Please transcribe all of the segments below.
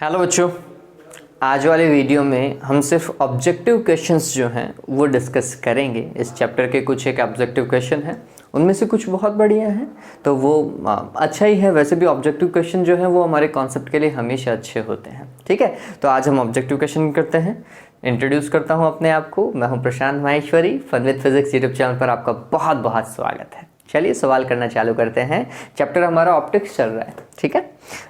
Hello बच्चों, आज वाले वीडियो में हम सिर्फ ऑब्जेक्टिव क्वेश्चंस जो हैं वो डिस्कस करेंगे। इस चैप्टर के कुछ एक ऑब्जेक्टिव क्वेश्चन हैं, उनमें से कुछ बहुत बढ़िया हैं तो वो अच्छा ही है। वैसे भी ऑब्जेक्टिव क्वेश्चन जो हैं वो हमारे कॉन्सेप्ट के लिए हमेशा अच्छे होते हैं। ठीक है, तो आज हम ऑब्जेक्टिव क्वेश्चन करते हैं। इंट्रोड्यूस करता हूँ अपने आप को। मैं हूँ Prashant Maheshwari. Fun with physics YouTube channel पर आपका बहुत बहुत स्वागत है। चलिए सवाल करना चालू करते हैं। चैप्टर हमारा ऑप्टिक्स चल रहा है। ठीक है,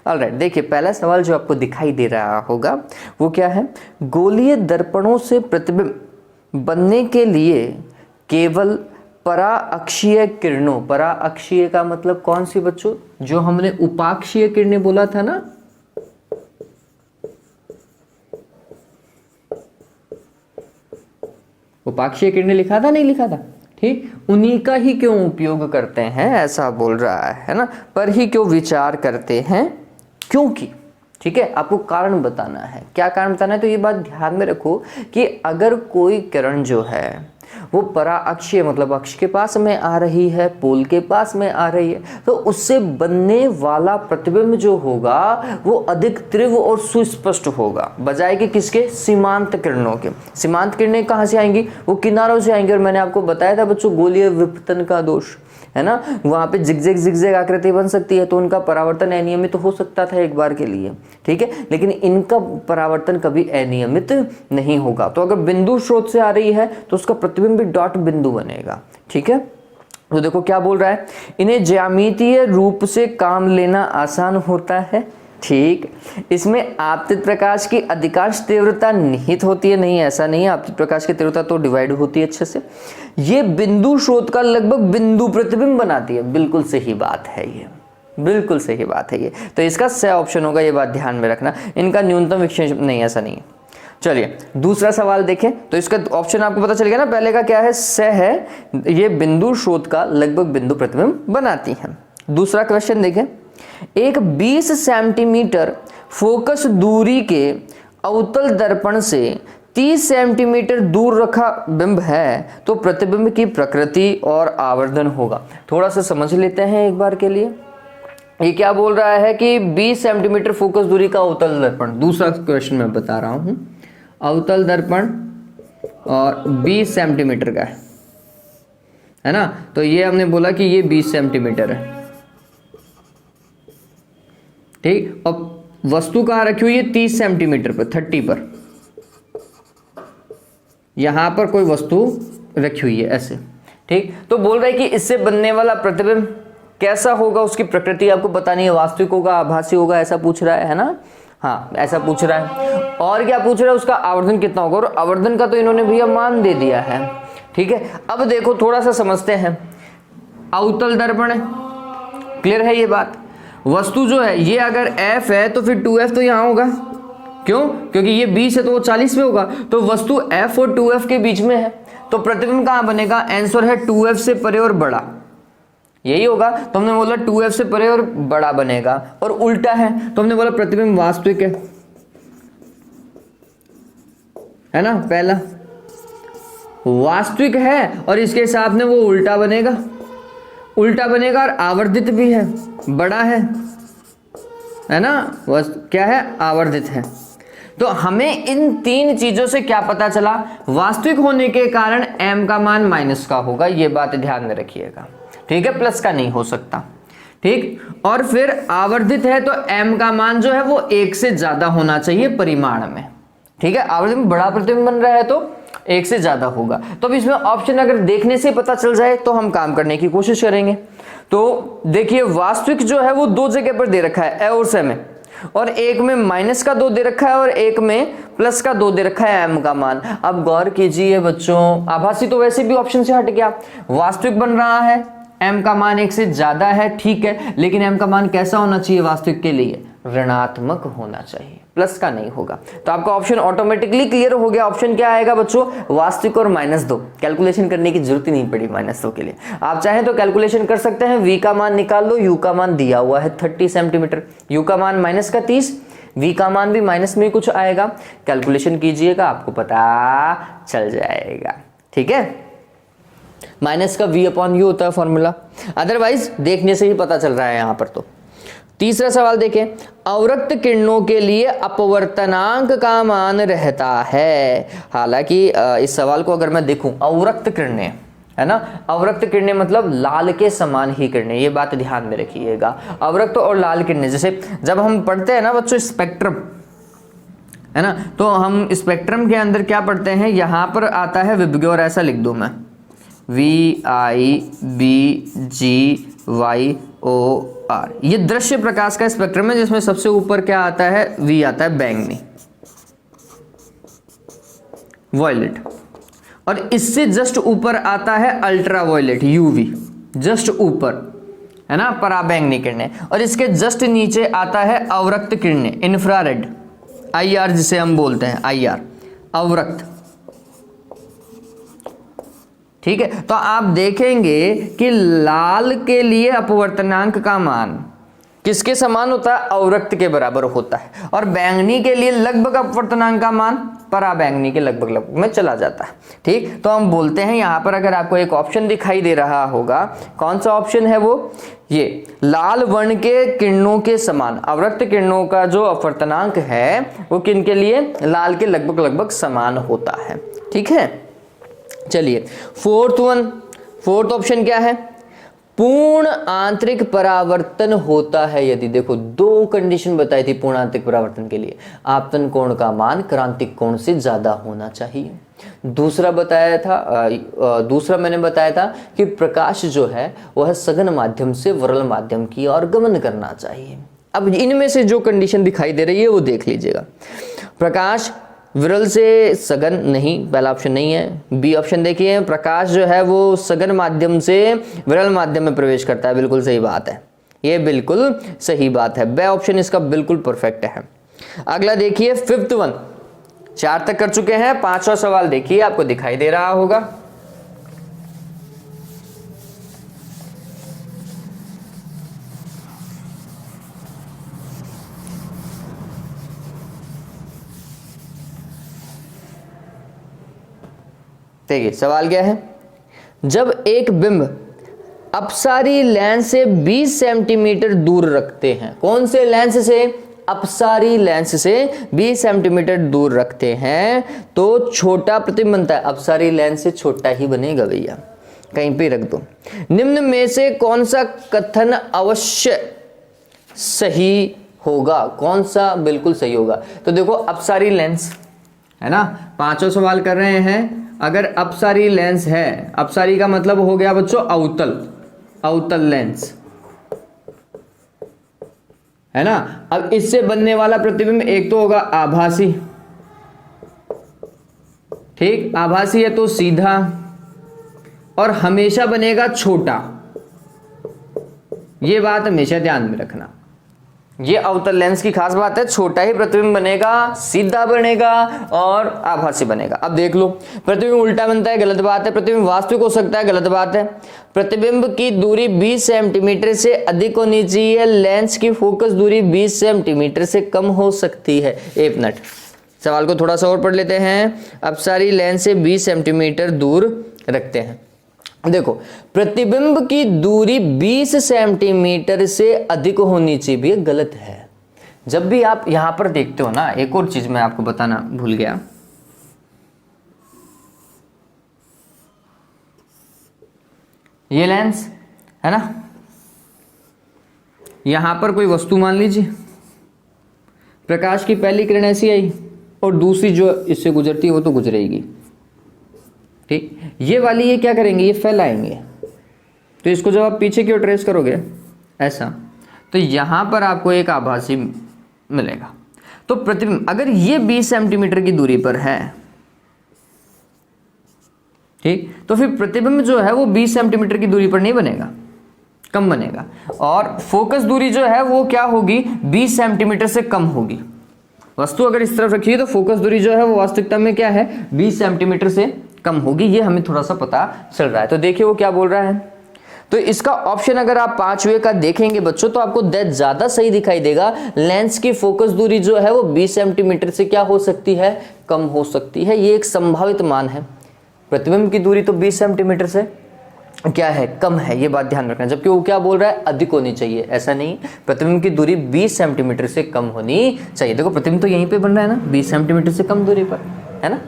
ऑलराइट। देखिए, पहला सवाल जो आपको दिखाई दे रहा होगा वो क्या है। गोलीय दर्पणों से प्रतिबिंब बनने के लिए केवल पराअक्षीय किरणों, पराअक्षीय का मतलब कौन सी बच्चों, जो हमने उपाक्षीय किरणें बोला था ना, उपाक्षीय किरणें लिखा था नहीं लिखा था, ठीक, उन्हीं का ही क्यों उपयोग करते हैं ऐसा बोल रहा है ना, पर ही क्यों विचार करते हैं, क्योंकि, ठीक है, आपको कारण बताना है। क्या कारण बताना है, तो ये बात ध्यान में रखो कि अगर कोई किरण जो है वो पराअक्षीय मतलब अक्ष के पास में आ रही है, पोल के पास में आ रही है, तो उससे बनने वाला प्रतिबिंब जो होगा वो अधिक तीव्र और सुस्पष्ट होगा, बजाय कि किसके, सीमांत किरणों के। सीमांत किरणें कहाँ से आएंगी, वो किनारों से आएंगी। और मैंने आपको बताया था बच्चों, गोलीय विपतन का दोष है ना, वहां पे जिगजैग आकृति बन सकती है, तो उनका परावर्तन अनियमित हो सकता था एक बार के लिए, ठीक है, लेकिन इनका परावर्तन कभी अनियमित नहीं होगा। तो अगर बिंदु स्रोत से आ रही है तो उसका प्रतिबिंब भी डॉट बिंदु बनेगा। ठीक है, तो देखो क्या बोल रहा है, इन्हें ज्यामितीय रूप से काम लेना आसान होता है। ठीक, इसमें आपतित प्रकाश की अधिकांश तीव्रता निहित होती है। नहीं, ऐसा नहीं है, आपतित प्रकाश की तीव्रता तो डिवाइड होती है अच्छे से। ये बिंदु स्रोत का लगभग बिंदु प्रतिबिंब बनाती है। बिल्कुल सही बात है ये, बिल्कुल सही बात है ये। तो इसका स ऑप्शन होगा, ये बात ध्यान में रखना। इनका न्यूनतम विक्षेपण नहीं, ऐसा नहीं है। चलिए दूसरा सवाल देखें, तो इसका ऑप्शन आपको पता चल गया ना, पहले का क्या है, स है, ये बिंदु स्रोत का लगभग बिंदु प्रतिबिंब बनाती है। दूसरा क्वेश्चन देखें, एक 20 सेंटीमीटर फोकस दूरी के अवतल दर्पण से 30 सेंटीमीटर दूर रखा बिंब है तो प्रतिबिंब की प्रकृति और आवर्धन होगा। थोड़ा सा समझ लेते हैं एक बार के लिए। ये क्या बोल रहा है कि 20 सेंटीमीटर फोकस दूरी का अवतल दर्पण, दूसरा क्वेश्चन मैं बता रहा हूं, अवतल दर्पण और 20 सेंटीमीटर का है ना, तो ये हमने बोला कि ये 20 सेंटीमीटर है। ठीक, अब वस्तु कहाँ रखी हुई है, 30 सेंटीमीटर पर, 30 पर, यहां पर कोई वस्तु रखी हुई है ऐसे। ठीक, तो बोल रहा है कि इससे बनने वाला प्रतिबिंब कैसा होगा, उसकी प्रकृति आपको बतानी है, वास्तविक होगा, आभासी होगा, ऐसा पूछ रहा है ना। हाँ, ऐसा पूछ रहा है। और क्या पूछ रहा है, उसका आवर्धन कितना होगा, और आवर्धन का तो इन्होंने भैया मान दे दिया है। ठीक है, अब देखो थोड़ा सा समझते हैं। अवतल दर्पण है, क्लियर है ये बात। वस्तु जो है ये अगर f है तो फिर 2f तो यहां होगा, क्यों, क्योंकि ये 20 है तो वो 40 में होगा, तो वस्तु f और 2f के बीच में है, तो प्रतिबिंब कहां बनेगा, आंसर है 2f से परे और बड़ा, यही होगा। तो हमने बोला 2f से परे और बड़ा बनेगा, और उल्टा है तो हमने बोला प्रतिबिंब वास्तविक है ना, पहला वास्तविक है और इसके साथ में वो उल्टा बनेगा, उल्टा बनेगा और आवर्धित भी है, बड़ा है ना, क्या है, आवर्धित है। तो हमें इन तीन चीजों से क्या पता चला, वास्तविक होने के कारण m का मान माइनस का होगा, ये बात ध्यान में रखिएगा। ठीक है, प्लस का नहीं हो सकता। ठीक, और फिर आवर्धित है तो m का मान जो है वो 1 से ज्यादा होना चाहिए परिमाण में। ठीक है, आवर्धित में बड़ा प्रतिबिंब बन रहा है तो 1 से ज्यादा होगा। तो अब इसमें ऑप्शन अगर देखने से पता चल जाए तो हम काम करने की कोशिश करेंगे। तो देखिए, वास्तविक जो है वो दो जगह पर दे रखा है, ए और से में, और एक में माइनस का 2 दे रखा है और एक में प्लस का 2 दे रखा है m का मान। अब गौर कीजिए बच्चों, आभासी तो वैसे भी ऑप्शन से हट गया, वास्तविक बन रहा है, m का मान 1 से ज्यादा है, ठीक है, लेकिन m का मान कैसा होना चाहिए वास्तविक के लिए, ऋणात्मक होना चाहिए, प्लस का नहीं होगा। तो आपका ऑप्शन ऑटोमेटिकली क्लियर हो गया। ऑप्शन क्या आएगा बच्चों, वास्तविक और -2। कैलकुलेशन करने की जरूरत ही नहीं पड़ी -2 के लिए। आप चाहें तो कैलकुलेशन कर सकते हैं, v का मान निकाल लो, u का मान दिया हुआ है 30 सेंटीमीटर, u का मान -30, v का मान भी माइनस में कुछ आएगा, कैलकुलेशन कीजिएगा, आपको पता चल जाएगा। ठीक है, माइनस का v/u होता है फॉर्मूला, अदरवाइज देखने से ही पता चल रहा है यहाँ पर। तीसरा सवाल देखें, अवरक्त किरणों के लिए अपवर्तनांक का मान रहता है। हालांकि इस सवाल को अगर मैं देखूं, अवरक्त किरणें है ना, अवरक्त किरणें मतलब लाल के समान ही किरणें, ये बात ध्यान में रखिएगा। अवरक्त और लाल किरणें, जैसे जब हम पढ़ते हैं ना बच्चों स्पेक्ट्रम, है ना, तो हम स्पेक्ट्रम के अंदर क्या पढ़ते हैं, यहां पर आता है विबग्योर, ऐसा लिख दूं मैं, VIBGYOR। ये दृश्य प्रकाश का स्पेक्ट्रम है जिसमें सबसे ऊपर क्या आता है, V आता है, बैंगनी, वॉयलेट, और इससे जस्ट ऊपर आता है अल्ट्रा वॉयलेट, UV, जस्ट ऊपर, है ना, पराबैंगनी किरणें, और इसके जस्ट नीचे आता है अवरक्त किरणें, इंफ्रारेड, IR जिसे हम बोलते हैं, IR, अवरक्त। ठीक है, तो आप देखेंगे कि लाल के लिए अपवर्तनांक का मान किसके समान होता है, अवरक्त के बराबर होता है, और बैंगनी के लिए लगभग अपवर्तनांक का मान पराबैंगनी के लगभग में चला जाता है। ठीक, तो हम बोलते हैं यहां पर अगर आपको एक ऑप्शन दिखाई दे रहा होगा, कौन सा ऑप्शन है वो, ये लाल वर्ण के किरणों के समान, अवरक्त किरणों का जो अपवर्तनांक है वो किनके लिए, लाल के लगभग समान होता है। ठीक है, चलिए फोर्थ ऑप्शन क्या है, पूर्ण आंतरिक परावर्तन होता है यदि, देखो दो कंडीशन बताई थी पूर्ण आंतरिक परावर्तन के लिए, आपतन कोण का मान क्रांतिक कोण से ज्यादा होना चाहिए। दूसरा मैंने बताया था कि प्रकाश जो है वह सघन माध्यम से विरल माध्यम की ओर गमन करना चाहिए। अब इनमें से जो कंडीशन दिखाई दे रही है वो देख लीजिएगा, प्रकाश विरल से सघन नहीं, पहला ऑप्शन नहीं है। बी ऑप्शन देखिए, प्रकाश जो है वो सघन माध्यम से विरल माध्यम में प्रवेश करता है, बिल्कुल सही बात है, ये बिल्कुल सही बात है, बी ऑप्शन इसका बिल्कुल परफेक्ट है। अगला देखिए फिफ्थ वन, 4 तक कर चुके हैं, 5वां सवाल देखिए, आपको दिखाई दे रहा होगा, देखिए सवाल क्या है, जब एक बिंब अपसारी लेंस से 20 सेंटीमीटर दूर रखते हैं, कौन से लेंस से, अपसारी लेंस से 20 सेंटीमीटर दूर रखते हैं तो छोटा प्रतिबिंब बनता है, अपसारी लेंस से छोटा ही बनेगा भैया, कहीं पे रख दो। निम्न में से कौन सा कथन अवश्य सही होगा, कौन सा बिल्कुल सही होगा, तो देखो अपसारी लेंस है ना, 5वां सवाल कर रहे हैं, अगर अपसारी लेंस है, अपसारी का मतलब हो गया बच्चों अवतल लेंस, है ना। अब इससे बनने वाला प्रतिबिंब एक तो होगा आभासी, ठीक, आभासी है तो सीधा, और हमेशा बनेगा छोटा, ये बात हमेशा ध्यान में रखना, ये अवतल लेंस की खास बात है, छोटा ही प्रतिबिंब बनेगा, सीधा बनेगा और आभासी बनेगा। अब देख लो, प्रतिबिंब उल्टा बनता है, गलत बात है, प्रतिबिंब वास्तविक हो सकता है, गलत बात है, प्रतिबिंब की दूरी 20 सेंटीमीटर से अधिक होनी चाहिए, लेंस की फोकस दूरी 20 सेंटीमीटर से कम हो सकती है। 1 मिनट, सवाल को थोड़ा सा और पढ़ लेते हैं। अपसारी लेंस से 20 सेंटीमीटर दूर रखते हैं, देखो प्रतिबिंब की दूरी 20 सेंटीमीटर से अधिक होनी चाहिए, भी गलत है। जब भी आप यहां पर देखते हो ना, एक और चीज मैं आपको बताना भूल गया, ये लेंस है ना, यहां पर कोई वस्तु मान लीजिए, प्रकाश की पहली किरण ऐसी आई और दूसरी जो इससे गुजरती है वो तो गुजरेगी, ठीक, ये वाली ये क्या करेंगे, ये फैलाएंगे, तो इसको जब आप पीछे की ओर ट्रेस करोगे ऐसा, तो यहां पर आपको एक आभासी मिलेगा। तो प्रतिबिंब अगर ये 20 सेंटीमीटर की दूरी पर है, ठीक, तो फिर प्रतिबिंब जो है वो 20 सेंटीमीटर की दूरी पर नहीं बनेगा, कम बनेगा, और फोकस दूरी जो है वो क्या होगी, 20 सेंटीमीटर से कम होगी। वस्तु अगर इस तरफ रखिए तो फोकस दूरी जो है वो वास्तविकता में क्या है, 20 सेंटीमीटर से कम होगी, ये हमें थोड़ा सा पता चल रहा है। तो देखिए वो क्या बोल रहा है, तो इसका ऑप्शन अगर आप 5वें का देखेंगे बच्चों तो आपको ज्यादा सही दिखाई देगा, लेंस की फोकस दूरी जो है वो 20 सेंटीमीटर से क्या हो सकती है, कम हो सकती है, ये एक संभावित मान है। प्रतिबिंब की दूरी तो 20 सेंटीमीटर से क्या है, कम है, ये बात ध्यान रखना। जबकि वो क्या बोल रहा है, अधिक होनी चाहिए, ऐसा नहीं, प्रतिबिंब की दूरी 20 सेंटीमीटर से कम होनी चाहिए। देखो प्रतिबिंब तो यहीं पे बन रहा है ना, 20 सेंटीमीटर से कम दूरी पर, है ना।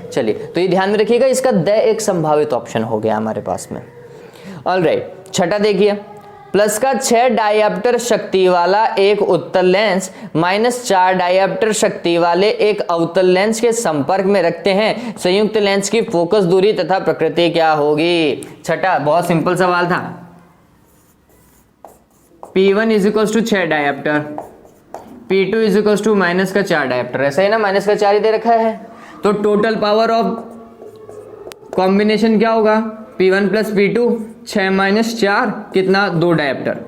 चलिए, तो ये ध्यान में रखिएगा, इसका द एक संभावित ऑप्शन हो गया हमारे पास में। ऑलराइट, छठा देखिए, प्लस का 6 डायऑप्टर शक्ति वाला एक उत्तल लेंस -4 डायऑप्टर शक्ति वाले एक अवतल लेंस के संपर्क में रखते हैं, संयुक्त लेंस की फोकस दूरी तथा प्रकृति क्या होगी। छठा बहुत सिंपल सवाल था। P1 = 6 डायऑप्टर, P2 = -4 डायऑप्टर, ऐसा है ना, -4 ही दे रखा है। तो टोटल पावर ऑफ कॉम्बिनेशन क्या होगा, P1 + P2, 6 - 4 कितना, 2 डायऑप्टर।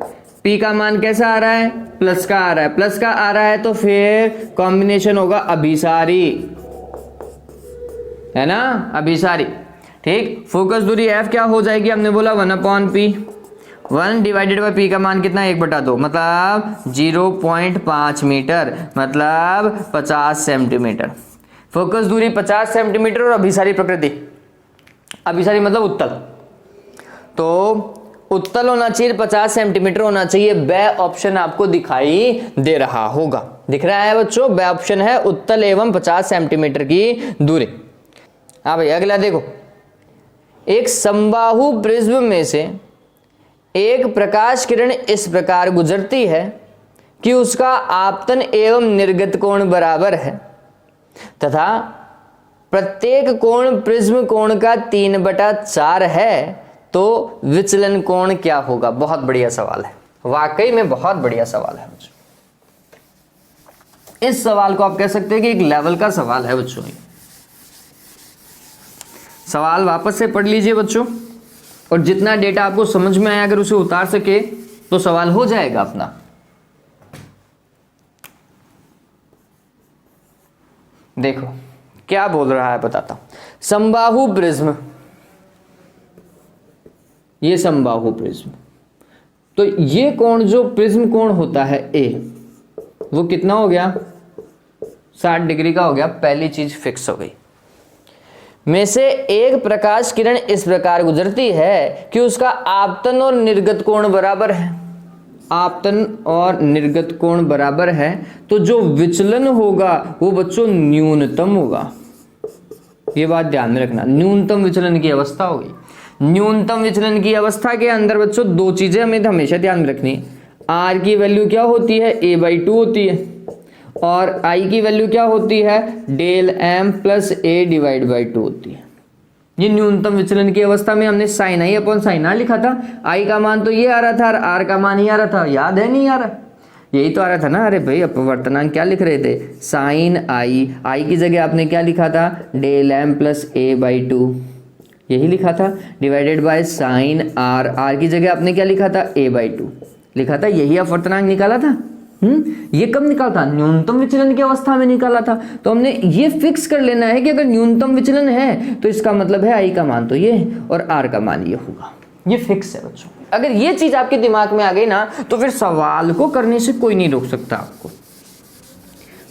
P का मान कैसा आ रहा है, प्लस का आ रहा है, प्लस का आ रहा है तो फिर कॉम्बिनेशन होगा अभिसारी, है ना, अभिसारी। ठीक, फोकस दूरी F क्या हो जाएगी, हमने बोला 1/P, 1 डिवाइडेड बाई P का मान कितना, 1/2, मतलब 0.5 मीटर, मतलब 50 सेंटीमीटर। फोकस दूरी 50 सेंटीमीटर और अभिसारी प्रकृति, अभिसारी मतलब उत्तल, तो उत्तल होना चाहिए, 50 सेंटीमीटर होना चाहिए। ब ऑप्शन आपको दिखाई दे रहा होगा, दिख रहा है बच्चों, ब ऑप्शन है उत्तल एवं 50 सेंटीमीटर की दूरी। हाँ भाई, अगला देखो, एक समबाहु प्रिज्म में से एक प्रकाश किरण इस प्रकार गुजरती है कि उसका आपतन एवं निर्गत कोण बराबर है तथा प्रत्येक कोण प्रिज्म कोण का 3/4 है, तो विचलन कोण क्या होगा। बहुत बढ़िया सवाल है, वाकई में बहुत बढ़िया सवाल है बच्चों। इस सवाल को आप कह सकते हैं कि एक लेवल का सवाल है बच्चों। सवाल वापस से पढ़ लीजिए बच्चों, और जितना डेटा आपको समझ में आया अगर उसे उतार सके तो सवाल हो जाएगा अपना। देखो क्या बोल रहा है, बताता हूं। समबाहु प्रिज्म, ये समबाहु प्रिज्म, तो ये कोण जो प्रिज्म कोण होता है ए, वो कितना हो गया, 60 डिग्री का हो गया। पहली चीज फिक्स हो गई। में से एक प्रकाश किरण इस प्रकार गुजरती है कि उसका आपतन और निर्गत कोण बराबर है, आपतन और निर्गत कोण बराबर है, तो जो विचलन होगा वो बच्चों न्यूनतम होगा। ये बात ध्यान में रखना, न्यूनतम विचलन की अवस्था होगी। न्यूनतम विचलन की अवस्था के अंदर बच्चों दो चीजें हमें हमेशा ध्यान में रखनी है। आर की वैल्यू क्या होती है, a/2 होती है, और आई की वैल्यू क्या होती है, del m + a/2 होती है। ये न्यूनतम विचलन की अवस्था में हमने sin i/sin r लिखा था। आई का मान तो ये आ रहा था और आर का मान ही आ रहा था, याद है नहीं आ रहा, यही तो आ रहा था ना। अरे भाई अपवर्तनांक क्या लिख रहे थे, sin i, आई की जगह आपने क्या लिखा था, del m + a/2 यही लिखा था, divided by sin r, r की जगह आपने क्या लिखा था, a/2 लिखा था, यही अपवर्तनांक निकाला था। ये कब निकाला था, न्यूनतम विचलन की अवस्था में निकाला था। तो हमने ये फिक्स कर लेना है कि अगर न्यूनतम विचलन है तो इसका मतलब है आई का मान तो ये और आर का मान ये होगा, ये फिक्स है बच्चों। अगर ये चीज आपके दिमाग में आ गई ना तो फिर सवाल को करने से कोई नहीं रोक सकता आपको,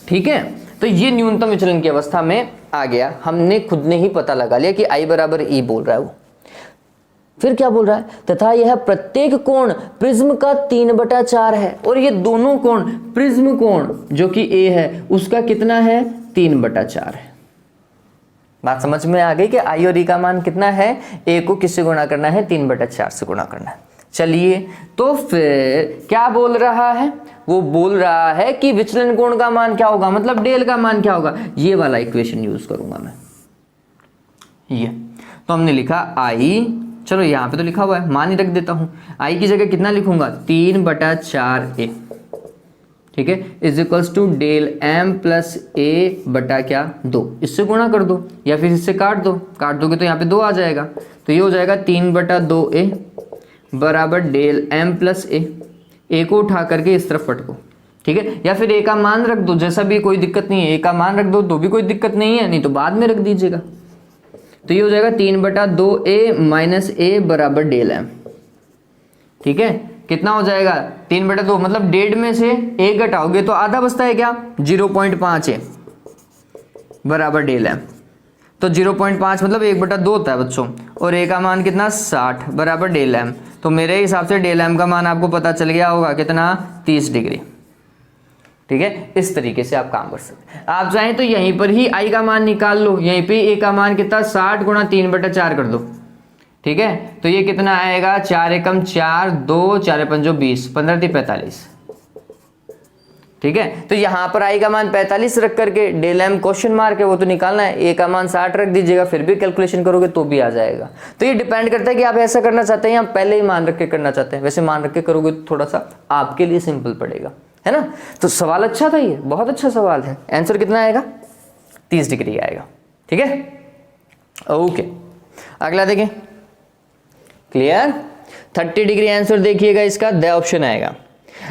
ठीक है। तो ये न्यूनतम विचलन की अवस्था में आ गया, हमने खुद ने ही पता लगा लिया कि आई बराबर ई बोल रहा है वो। फिर क्या बोल रहा है, तथा यह प्रत्येक कोण प्रिज्म का 3/4 है, और ये दोनों कोण प्रिज्म कोण जो कि ए है उसका कितना है, 3/4 है। बात समझ में आ गई कि आई और ई का मान कितना है, ए को किससे गुणा करना है, 3/4 से गुणा करना है। चलिए, तो फिर क्या बोल रहा है, वो बोल रहा है कि विचलन कोण का मान क्या होगा, मतलब डेल का मान क्या होगा। ये वाला इक्वेशन यूज करूंगा मैं, ये तो हमने लिखा आई, चलो यहाँ पे तो लिखा हुआ है, मान ही रख देता हूं। आई की जगह कितना लिखूंगा, 3/4a, ठीक है, = del m + a/2। इससे गुणा कर दो या फिर इससे काट दो, काट दोगे तो यहाँ पे 2 आ जाएगा, तो ये हो जाएगा 3/2a बराबर del m + a को उठा करके इस तरफ पटको, ठीक है, या फिर a का मान रख दो, जैसा भी कोई दिक्कत नहीं है, a का मान रख दो तो भी कोई दिक्कत नहीं है, नहीं तो बाद में रख दीजिएगा। तो ये हो जाएगा 3/2a - a बराबर del m, ठीक है। कितना हो जाएगा, 3/2 मतलब 1.5 में से a घटाओगे तो आधा बचता है क्या, 0.5a बराबर del m। तो 0.5 मतलब 1/2 होता है बच्चों, और ए का मान कितना 60 बराबर डेल एम। तो मेरे हिसाब से डेल एम का मान आपको पता चल गया होगा कितना 30 डिग्री। ठीक है, इस तरीके से आप काम कर सकते हैं। आप चाहें तो यहीं पर ही आई का मान निकाल लो, यहीं पे ए का मान कितना 60 गुणा 3/4 कर दो। ठीक है, तो ये कितना आएगा 4 एकम 4, 2 4 पंजो 20, 15 × 45। ठीक है, तो यहां पर आई का मान 45 रख करके डेल एम क्वेश्चन मार्क है वो तो निकालना है, ए का मान 60 रख दीजिएगा, फिर भी कैलकुलेशन करोगे तो भी आ जाएगा। तो ये डिपेंड करता है कि आप ऐसा करना चाहते हैं या पहले ही मान रख के करना चाहते हैं। वैसे मान रख के करोगे तो थोड़ा सा आपके लिए सिंपल पड़ेगा, है ना। तो सवाल अच्छा था, ये बहुत अच्छा सवाल है। आंसर कितना आएगा 30 डिग्री आएगा। ठीक है, ओके, अगला देखें। क्लियर, 30 डिग्री आंसर देखिएगा इसका, द ऑप्शन आएगा।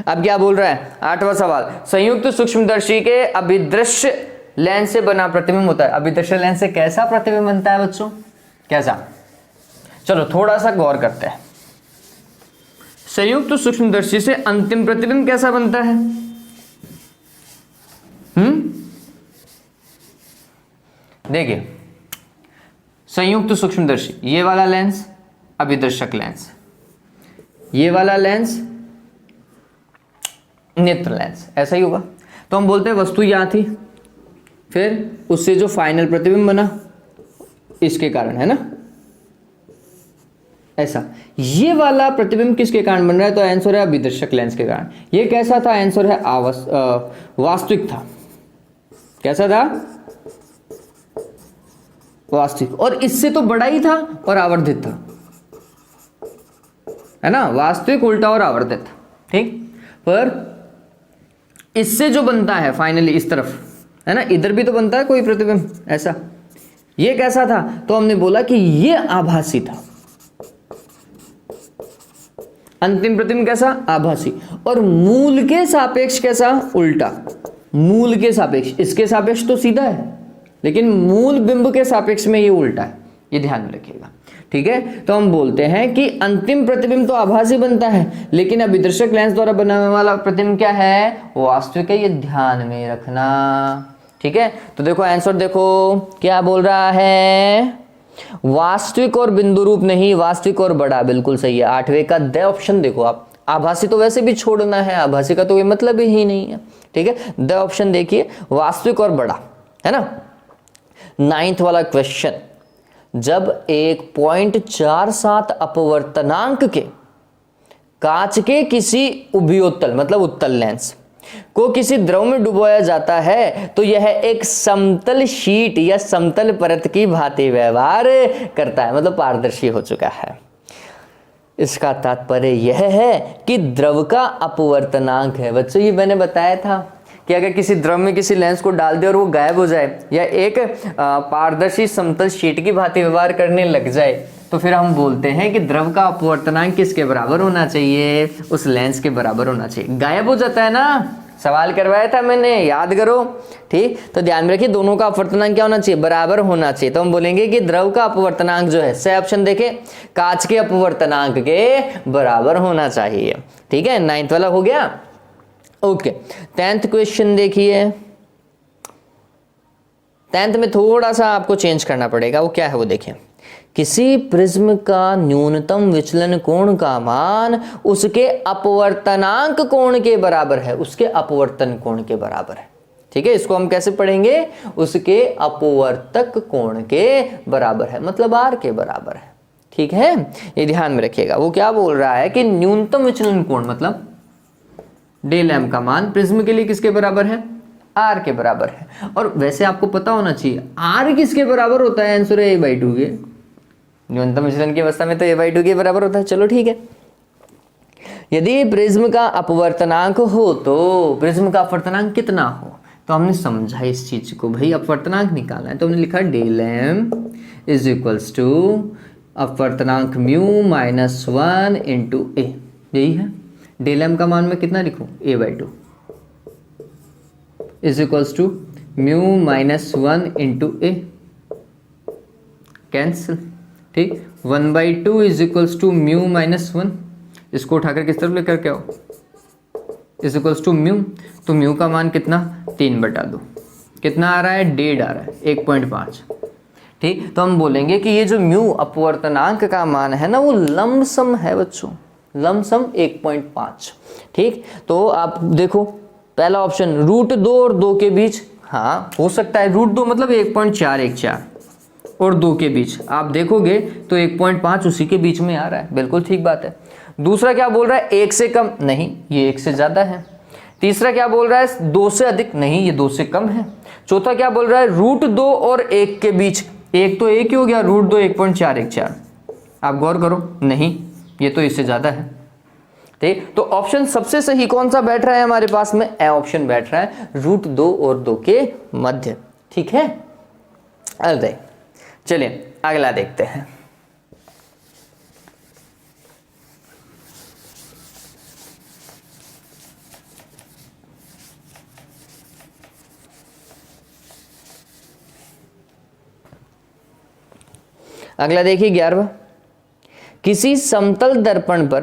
अब क्या बोल रहा है 8वां सवाल, संयुक्त सूक्ष्मदर्शी के अभिदृश्य लेंस से बना प्रतिबिंब होता है। अभिदृश्य लेंस से कैसा प्रतिबिंब बनता है बच्चों, कैसा, चलो थोड़ा सा गौर करते हैं। संयुक्त सूक्ष्मदर्शी से अंतिम प्रतिबिंब कैसा बनता है? देखिए, संयुक्त सूक्ष्मदर्शी, ये वाला लेंस अभिदर्शक लेंस, ये वाला लेंस नेत्र लेंस, ऐसा ही होगा। तो हम बोलते हैं वस्तु यहां थी, फिर उससे जो फाइनल प्रतिबिंब बना इसके कारण, है ना, ऐसा। ये वाला प्रतिबिंब किसके कारण बन रहा है? तो आंसर है अभिदर्शक लेंस के कारण। ये कैसा था? आंसर है वास्तविक था। कैसा था? वास्तविक। और इससे तो बड़ा ही था और आवर्धित था, है ना, वास्तविक, उल्टा और आवर्धित। ठीक, पर इससे जो बनता है फाइनली इस तरफ, है ना, इधर भी तो बनता है कोई प्रतिबिंब ऐसा। ये कैसा था? तो हमने बोला कि ये आभासी था। अंतिम प्रतिबिंब कैसा? आभासी। और मूल के सापेक्ष कैसा? उल्टा। मूल के सापेक्ष, इसके सापेक्ष तो सीधा है, लेकिन मूल बिंब के सापेक्ष में ये उल्टा है, ये ध्यान में रखिएगा। ठीक है, तो हम बोलते हैं कि अंतिम प्रतिबिंब तो आभासी बनता है, लेकिन अभिदर्शक लेंस द्वारा बनाने वाला प्रतिबिंब क्या है? वास्तविक है, ये ध्यान में रखना। ठीक है, तो देखो आंसर देखो क्या बोल रहा है, वास्तविक और बिंदु रूप नहीं, वास्तविक और बड़ा, बिल्कुल सही है। 8वें का द ऑप्शन देखो आप, आभासी तो वैसे भी छोड़ना है, आभासी का तो कोई मतलब ही नहीं है। ठीक है, द ऑप्शन देखिए, वास्तविक और बड़ा, है ना। 9th वाला क्वेश्चन, जब 1.47 अपवर्तनांक के कांच के किसी उभयोत्तल मतलब उत्तल लेंस को किसी द्रव में डुबोया जाता है तो यह एक समतल शीट या समतल परत की भांति व्यवहार करता है, मतलब पारदर्शी हो चुका है। इसका तात्पर्य यह है कि द्रव का अपवर्तनांक है। बच्चों, ये मैंने बताया था कि अगर किसी द्रव में किसी लेंस को डाल दे और वो गायब हो जाए या एक पारदर्शी समतल शीट की भांति व्यवहार करने लग जाए, तो फिर हम बोलते हैं कि द्रव का अपवर्तनांक किसके बराबर होना चाहिए? उस लेंस के बराबर होना चाहिए। गायब हो जाता है ना, सवाल करवाया था मैंने, याद करो। ठीक, तो ध्यान में रखिए, दोनों का अपवर्तनांक क्या होना चाहिए? बराबर होना चाहिए। तो हम बोलेंगे कि द्रव का अपवर्तनांक जो है, सही ऑप्शन देखें, कांच के अपवर्तनांक के बराबर होना चाहिए। ठीक है, 9th वाला हो गया। ओके, 10th क्वेश्चन देखिए। 10th में थोड़ा सा आपको चेंज करना पड़ेगा, वो क्या है वो देखिए। किसी प्रिज्म का न्यूनतम विचलन कोण का मान उसके अपवर्तनांक कोण के बराबर है, उसके अपवर्तन कोण के बराबर है। ठीक है, इसको हम कैसे पढ़ेंगे? उसके अपवर्तक कोण के बराबर है, मतलब आर के बराबर है। ठीक है, ये ध्यान में रखिएगा। वो क्या बोल रहा है कि न्यूनतम विचलन कोण मतलब डेल एम का मान प्रिज्म के लिए किसके बराबर है? आर के बराबर है। और वैसे आपको पता होना चाहिए आर किसके बराबर होता है? आंसर है a/2 के। न्यूनतम विचलन की अवस्था में तो a/2 के बराबर होता है। चलो ठीक है, यदि प्रिज्म का अपवर्तनांक हो तो प्रिज्म का अपवर्तनांक कितना हो? तो हमने समझा इस चीज को, भाई अपवर्तनांक निकालना है, तो हमने लिखा del M is equals to अपवर्तनांक म्यू माइनस 1 इंटू ए। यही है, डेल एम का मान मैं कितना लिखूं? a/2 is equals to mu minus 1 into A, cancel. ठीक, 1/2 is equals to mu minus 1, इसको उठाकर किस तरफ लेकर के आओ? Is equals to mu. तो म्यू का मान कितना? 3/2। कितना आ रहा है? 1.5 आ रहा है, 1.5। ठीक, तो हम बोलेंगे कि ये जो म्यू अपवर्तनांक का मान है ना वो लमसम है बच्चों, लमसम 1.5। ठीक, तो आप देखो पहला ऑप्शन √2 और 2 के बीच, हाँ हो सकता है √2 मतलब 1.414 और 2 के बीच आप देखोगे तो 1.5 उसी के बीच में आ रहा है, बिल्कुल ठीक बात है। दूसरा क्या बोल रहा है 1 से कम, नहीं ये 1 से ज्यादा है। तीसरा क्या बोल रहा है 2 से अधिक, नहीं ये 2 से कम है। चौथा क्या बोल रहा है √2 और 1 के बीच, एक तो 1 ही हो गया, √2 1.414, आप गौर करो, नहीं ये तो इससे ज्यादा है। ठीक, तो ऑप्शन सबसे सही कौन सा बैठ रहा है हमारे पास में, ए ऑप्शन बैठ रहा है, √2 और 2 के मध्य। ठीक है, अरे चलिए अगला देखते हैं। अगला देखिए 11वां, किसी समतल दर्पण पर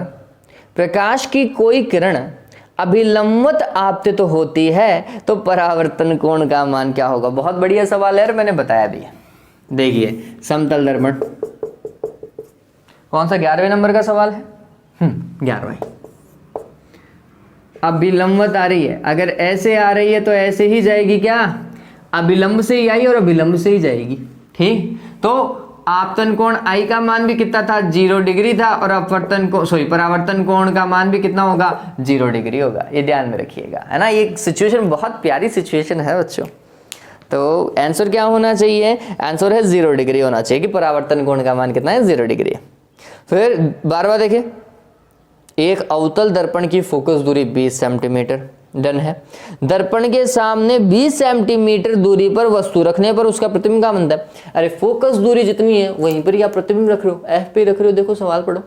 प्रकाश की कोई किरण अभिलंबवत आपतित तो होती है तो परावर्तन कोण का मान क्या होगा। बहुत बढ़िया सवाल है, मैंने बताया भी है। देखिए समतल दर्पण कौन सा 11वें नंबर का सवाल है, 11वां। अभिलंबवत आ रही है, अगर ऐसे आ रही है तो ऐसे ही जाएगी क्या, अभिलंब से ही आई और अभिलंब से ही जाएगी। ठीक, तो आपतन कोण आई का मान भी कितना था 0 डिग्री था, और अपवर्तन को परावर्तन कोण का मान भी कितना होगा 0 डिग्री होगा, ये ध्यान में रखिएगा, है ना। ये सिचुएशन बहुत प्यारी सिचुएशन है बच्चों। तो आंसर क्या होना चाहिए, आंसर है 0 डिग्री होना चाहिए कि परावर्तन कोण का मान कितना है 0 डिग्री। फिर 12वां देखिए, एक अवतल दर्पण की फोकस दूरी 20 सेंटीमीटर, डन है। दर्पण के सामने 20 सेंटीमीटर दूरी पर वस्तु रखने पर उसका प्रतिबिंब क्या बनता है। अरे फोकस दूरी जितनी है वहीं पर ही आप प्रतिबिंब रख रहे हो, एफ पे रख रहे हो। देखो सवाल पढ़ो,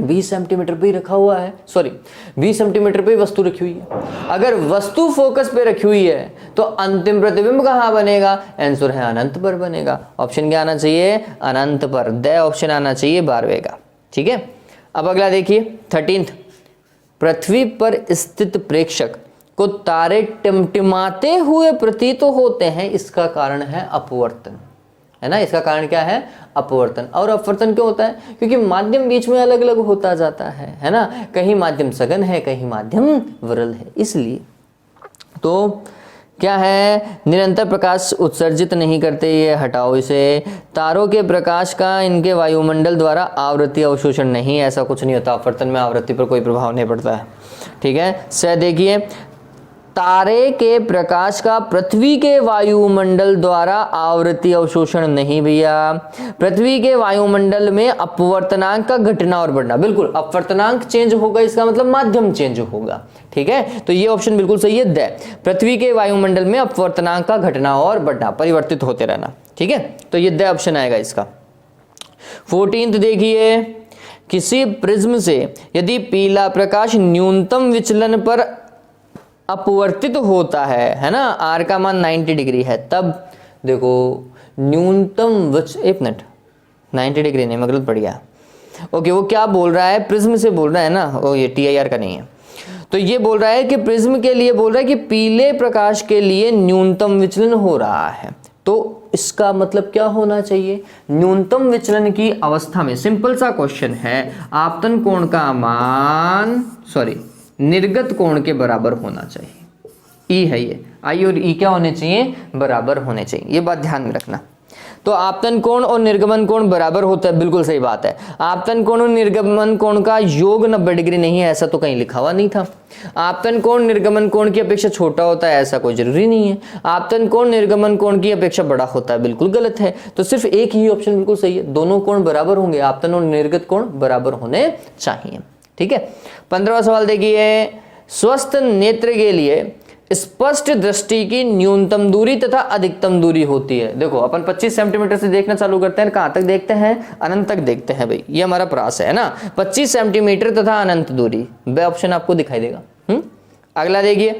20 सेंटीमीटर पे रखा हुआ है, 20 सेंटीमीटर पे वस्तु रखी हुई है। अगर वस्तु फोकस पे रखी हुई है तो अंतिम प्रतिबिंब कहाँ बनेगा, आंसर है अनंत पर बनेगा। ऑप्शन क्या आना चाहिए, अनंत पर, द ऑप्शन आना चाहिए 12वें का। ठीक है, अब अगला देखिए 13th, पृथ्वी पर स्थित प्रेक्षक को तारे टिमटिमाते हुए प्रतीत होते हैं, इसका कारण है अपवर्तन, है ना। इसका कारण क्या है, अपवर्तन। और अपवर्तन क्यों होता है, क्योंकि माध्यम बीच में अलग अलग होता जाता है ना। कहीं माध्यम सघन है, कहीं माध्यम विरल है, इसलिए। तो क्या है, निरंतर प्रकाश उत्सर्जित नहीं करते, ये हटाओ इसे। तारों के प्रकाश का इनके वायुमंडल द्वारा आवृत्ति अवशोषण नहीं, ऐसा कुछ नहीं होता, अपवर्तन में आवृत्ति पर कोई प्रभाव नहीं पड़ता है। ठीक है, से देखिए, तारे के प्रकाश का पृथ्वी के वायुमंडल द्वारा आवृत्ति अवशोषण नहीं भैया। पृथ्वी के वायुमंडल में अपवर्तनांक का घटना और बढ़ना, बिल्कुल अपवर्तनांक चेंज होगा, इसका मतलब माध्यम चेंज होगा। ठीक है, तो ये ऑप्शन बिल्कुल सही है, द। पृथ्वी के वायुमंडल में अपवर्तनांक का घटना और बढ़ना, परिवर्तित होते रहना। ठीक है, तो ये द ऑप्शन आएगा इसका। 14th देखिए, किसी प्रिज्म से यदि पीला प्रकाश न्यूनतम विचलन पर अपवर्तित होता है ना, आर का मान 90 डिग्री है, तब देखो न्यूनतम एक मिनट, 90 डिग्री नहीं, मैं गलत पड़ गया। ओके, वो क्या बोल रहा है, प्रिज्म से बोल रहा है ना, ओ ये TIR का नहीं है। तो ये बोल रहा है कि प्रिज्म के लिए बोल रहा है कि पीले प्रकाश के लिए न्यूनतम विचलन हो रहा है, तो इसका मतलब क्या होना चाहिए, न्यूनतम विचलन की अवस्था में, सिंपल सा क्वेश्चन है, आपतन कोण का मान निर्गत कोण के बराबर होना चाहिए। ई है ये, आई और ई क्या होने चाहिए, बराबर होने चाहिए, ये बात ध्यान में रखना। तो आपतन कोण और निर्गमन कोण बराबर होता है, बिल्कुल सही बात है। आपतन कोण और निर्गमन कोण का योग 90 डिग्री नहीं है, ऐसा तो कहीं लिखा हुआ नहीं था। आपतन कोण निर्गमन कोण की अपेक्षा छोटा होता है, ऐसा कोई जरूरी नहीं है। आपतन कोण निर्गमन कोण की अपेक्षा बड़ा होता है, बिल्कुल गलत है। तो सिर्फ एक ही ऑप्शन बिल्कुल सही है, दोनों कोण बराबर होंगे, आपतन और निर्गत कोण बराबर होने चाहिए। ठीक है, 15वां सवाल देखिए, स्वस्थ नेत्र के लिए स्पष्ट दृष्टि की न्यूनतम दूरी तथा अधिकतम दूरी होती है। देखो अपन 25 सेंटीमीटर से देखना चालू करते हैं, कहां तक देखते हैं, अनंत तक देखते हैं भाई, ये हमारा प्रयास है ना, 25 सेंटीमीटर तथा अनंत दूरी, बे ऑप्शन आपको दिखाई देगा। अगला देखिए,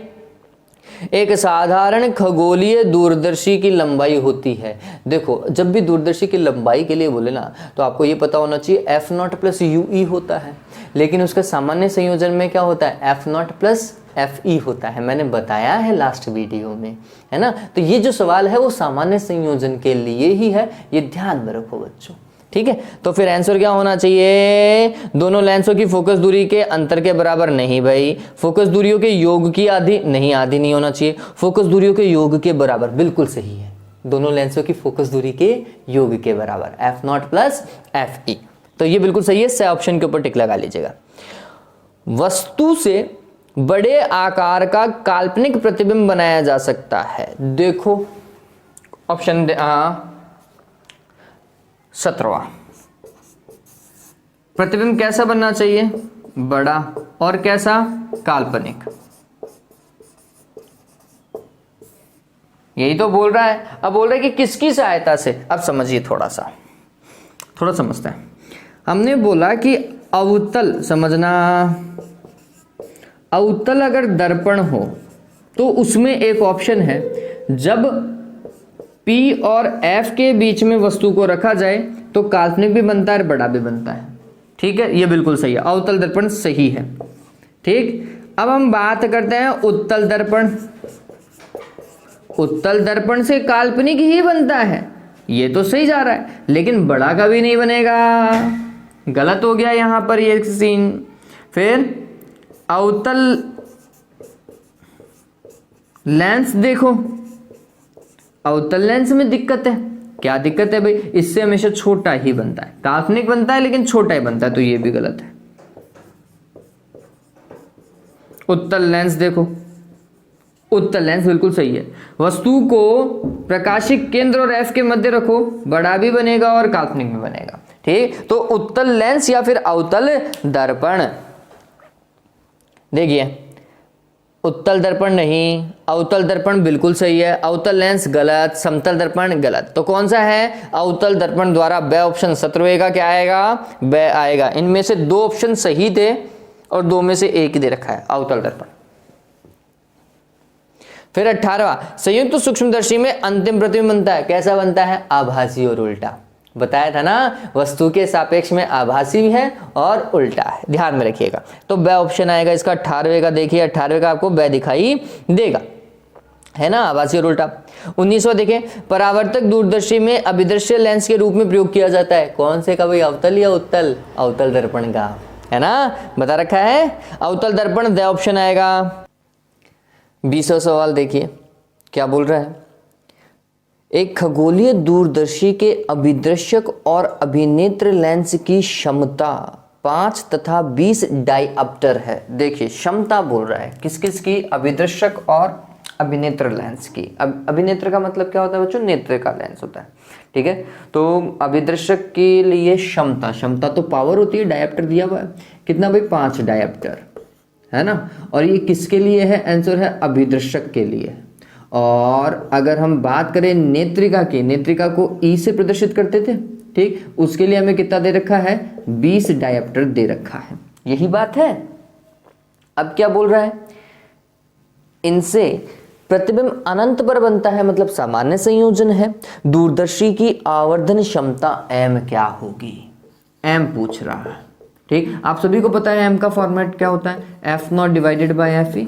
एक साधारण खगोलीय दूरदर्शी की लंबाई होती है। देखो जब भी दूरदर्शी की लंबाई के लिए बोले ना तो आपको ये पता होना चाहिए f0 प्लस ue होता है, लेकिन उसका सामान्य संयोजन में क्या होता है, f0 प्लस fe होता है। मैंने बताया है लास्ट वीडियो में, है ना। तो ये जो सवाल है वो सामान्य संयोजन के लिए ही है, ये ध्यान में रखो बच्चों, ठीक है। तो फिर आंसर क्या होना चाहिए, दोनों लेंसों की फोकस दूरी के अंतर के बराबर नहीं भाई, फोकस दूरियों के योग की आधी नहीं, आधी नहीं होना चाहिए, फोकस दूरियों के योग के बराबर, बिल्कुल सही है, दोनों लेंसों की फोकस दूरी के योग के बराबर f0 प्लस fe, तो ये बिल्कुल सही है। से ऑप्शन के ऊपर टिक लगा लीजिएगा। वस्तु से बड़े आकार का काल्पनिक प्रतिबिंब बनाया जा सकता है। देखो ऑप्शन 17वां, प्रतिबिंब कैसा बनना चाहिए, बड़ा, और कैसा, काल्पनिक। यही तो बोल रहा है। अब बोल रहा है कि किसकी सहायता से, अब समझिए थोड़ा समझते हैं। हमने बोला कि अवतल, समझना, अवतल अगर दर्पण हो तो उसमें एक ऑप्शन है, जब P और F के बीच में वस्तु को रखा जाए तो काल्पनिक भी बनता है और बड़ा भी बनता है, ठीक है, ये बिल्कुल सही है, अवतल दर्पण सही है, ठीक। अब हम बात करते हैं उत्तल दर्पण। उत्तल दर्पण से काल्पनिक ही बनता है, ये तो सही जा रहा है, लेकिन बड़ा कभी नहीं बनेगा, गलत हो गया यहां पर ये सीन। फिर अवतल लेंस, देखो अवतल लेंस में दिक्कत है, क्या दिक्कत है भाई, इससे हमेशा छोटा ही बनता है, काल्पनिक बनता है लेकिन छोटा ही बनता है, तो ये भी गलत है। उत्तल लेंस, देखो उत्तल लेंस बिल्कुल सही है। वस्तु को प्रकाशिक केंद्र और एफ के मध्य रखो, बड़ा भी बनेगा और काल्पनिक भी बनेगा, ठीक। तो उत्तल लेंस या फिर अवतल दर्पण। देखिए उत्तल दर्पण नहीं, अवतल दर्पण बिल्कुल सही है, अवतल लेंस गलत, समतल दर्पण गलत। तो कौन सा है, अवतल दर्पण द्वारा ब ऑप्शन 17वें का क्या आएगा, ब आएगा। इनमें से 2 ऑप्शन सही थे और 2 में से 1 ही दे रखा है, अवतल दर्पण। फिर 18वां, संयुक्त सूक्ष्मदर्शी में अंतिम प्रतिबिंब बनता है, कैसा बनता है, आभासी और उल्टा। बताया था ना, वस्तु के सापेक्ष में आभासी भी है और उल्टा है, ध्यान में रखिएगा। तो ब ऑप्शन आएगा इसका 18वें का। देखिए 18वें का आपको ब दिखाई देगा, है ना, आभासी और उल्टा। 19वां देखें, परावर्तक दूरदर्शी में अभिदृश्य लेंस के रूप में प्रयोग किया जाता है, कौन से का भाई, अवतल या उत्तल, अवतल दर्पण का, है ना, बता रखा है अवतल दर्पण, द ऑप्शन आएगा। 20वां सवाल देखिए क्या बोल रहा है, एक खगोलीय दूरदर्शी के अभिदृश्यक और अभिनेत्र लेंस की क्षमता 5 तथा 20 डायऑप्टर है। देखिए क्षमता बोल रहा है किस किस की, अभिदृश्यक और अभिनेत्र लेंस की। अभिनेत्र का मतलब क्या होता है बच्चों, नेत्र का लेंस होता है, ठीक है। तो अभिदृश्यक के लिए क्षमता तो पावर होती है, डायऑप्टर दिया हुआ है कितना भाई, 5 डायऑप्टर, है ना। और ये किसके लिए है, आंसर है अभिदृश्यक के लिए। और अगर हम बात करें नेत्रिका की, नेत्रिका को ई से प्रदर्शित करते थे, ठीक, उसके लिए हमें कितना दे रखा है, 20 डायऑप्टर दे रखा है, यही बात है। अब क्या बोल रहा है, इनसे प्रतिबिंब अनंत पर बनता है, मतलब सामान्य संयोजन है। दूरदर्शी की आवर्धन क्षमता m क्या होगी, m पूछ रहा है, ठीक। आप सभी को पता है m का फॉर्मेट क्या होता है, f0 डिवाइडेड बाय fe,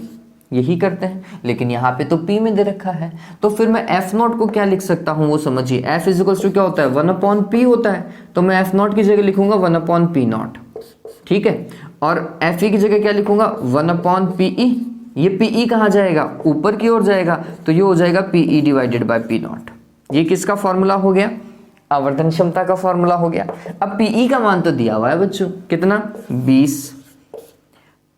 यही करते हैं, लेकिन यहाँ पे तो p में दे रखा है, तो फिर मैं f0 को क्या लिख सकता हूँ वो समझिए। f इक्वल्स टू क्या होता है, 1/p होता है, तो मैं f0 की जगह लिखूंगा 1/p0, ठीक है। और fe की जगह क्या लिखूंगा, 1/pe। ये pe कहाँ जाएगा, ऊपर की ओर जाएगा, तो ये हो जाएगा pe डिवाइडेड बाय p0। ये किसका फॉर्मूला हो गया, आवर्धन क्षमता का फॉर्मूला हो गया। अब pe का मान तो दिया हुआ है बच्चों, कितना, 20।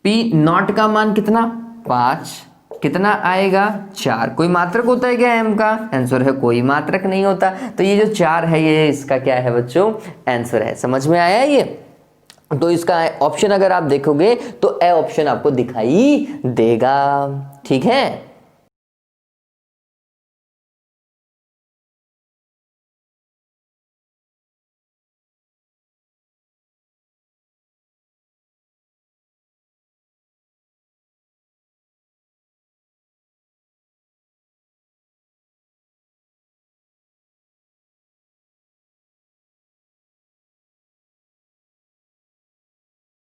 p0 का मान कितना, 5, कितना आएगा, 4। कोई मात्रक होता है क्या m का, आंसर है कोई मात्रक नहीं होता, तो ये जो 4 है ये इसका क्या है बच्चों, आंसर है। समझ में आया ये, तो इसका ऑप्शन अगर आप देखोगे तो ए ऑप्शन आपको दिखाई देगा, ठीक है।